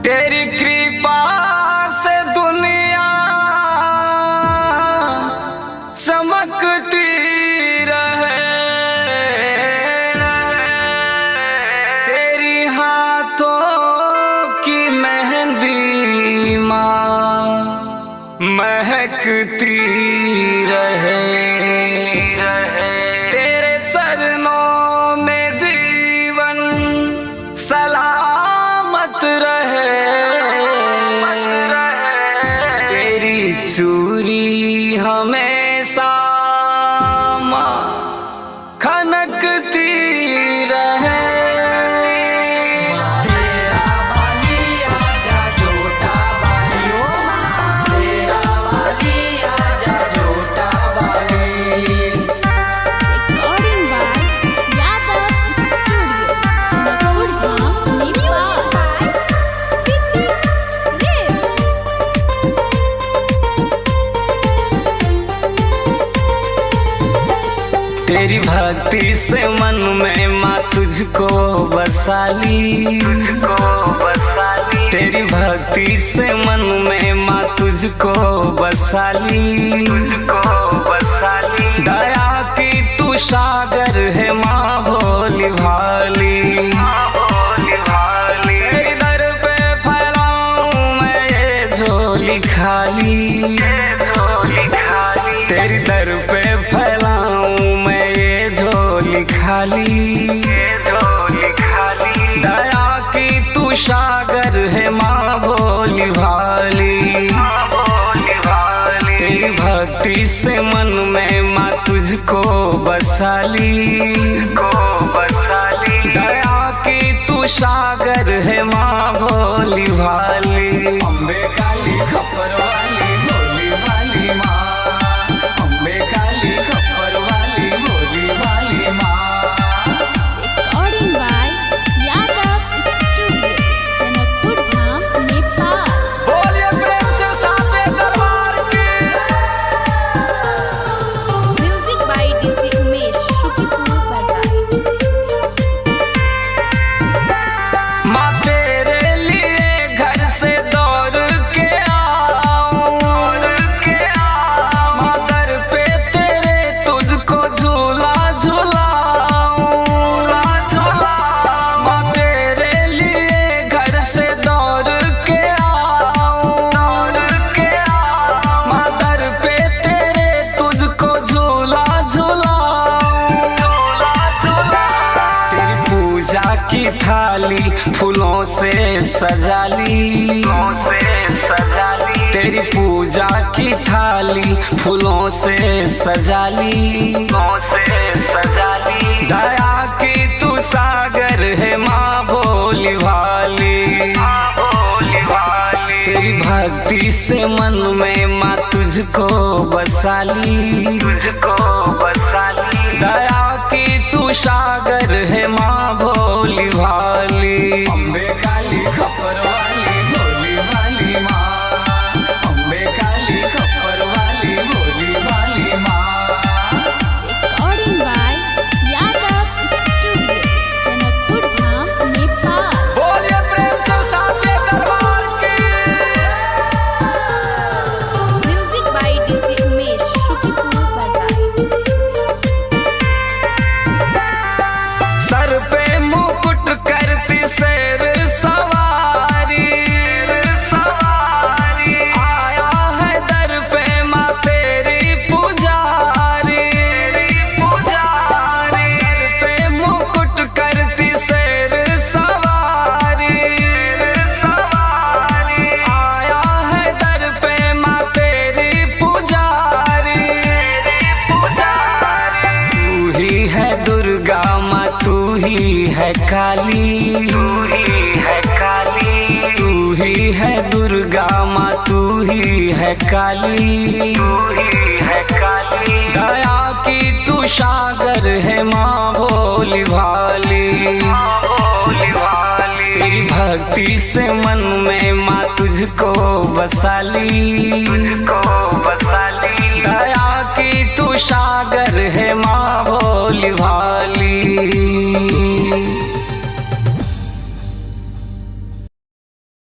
तेरी कृपा से दुनिया चमकती रहे, तेरी हाथों की मेहंदी माँ महकती रहे। तेरे चरणों में जीवन सलामत रहे, तेरी चूरी हमेशा खनकती रहे। तेरी भक्ति से मन में माँ तुझको बसा ली, तेरी भक्ति से मन में माँ तुझको बसा ली, दया की तू सागर है माँ भोली भाली। तेरे दर पे फैलाऊं मैं ये झोली खाली, तेरी दर पे फैलाऊं मैं ये झोली खाली। दया की तू सागर है माँ भोली भाली। तेरी भक्ति से मन में माँ तुझको बसा ली, दया की तू सागर है माँ भोली भाली। अम्बे काली खप्पर वाली भोली भाली माँ, अम्बे काली खप्पर वाली भोली भाली माँ। Recording by Yadav Studio, Janakpur Dham, Nepal. बोलिए प्रेम से साचे दरबार की। Music by DC उमेश, शुक्रिया बाजार। माँ तेरे लिए घर से दौड़ के आऊं, माँ दर पे तेरे तुझको झूला झूलाऊं। माँ तेरे लिए घर से दौड़ के आऊं, माँ दर पे तेरे तुझको झूला झूलाऊं। तेरी पूजा की थाली फूलों से सजा ली, तेरी पूजा की थाली फूलों से सजा ली। दया की तू सागर है माँ भोली भाली। तेरी भक्ति से मन में माँ तुझको बसा ली, दया की तू सागर है माँ भोली भाली। अम्बे काली खप्पर वाली भोली भाली माँ, अम्बे काली खप्पर वाली भोली भाली माँ। Recording by Yadav Studio, Janakpur Dham, Nepal. बोलिए प्रेम से साचे दरबार की। Music by DC उमेश, शुक्रिया बाजार। सर पे मुकुट करती शेर सवारी, आया है दर पे माँ तेरी पुजारी। सर पे मुकुट करती शेर सवारी, आया है दर पे माँ तेरी पुजारी। तू ही है दुर्गा माँ, तू ही है काली, तू ही है दुर्गा माँ, तू ही है काली। दया की तू सागर है माँ भोली भाली। तेरी भक्ति से मन में माँ तुझको बसा ली, दया की तू सागर है माँ भोली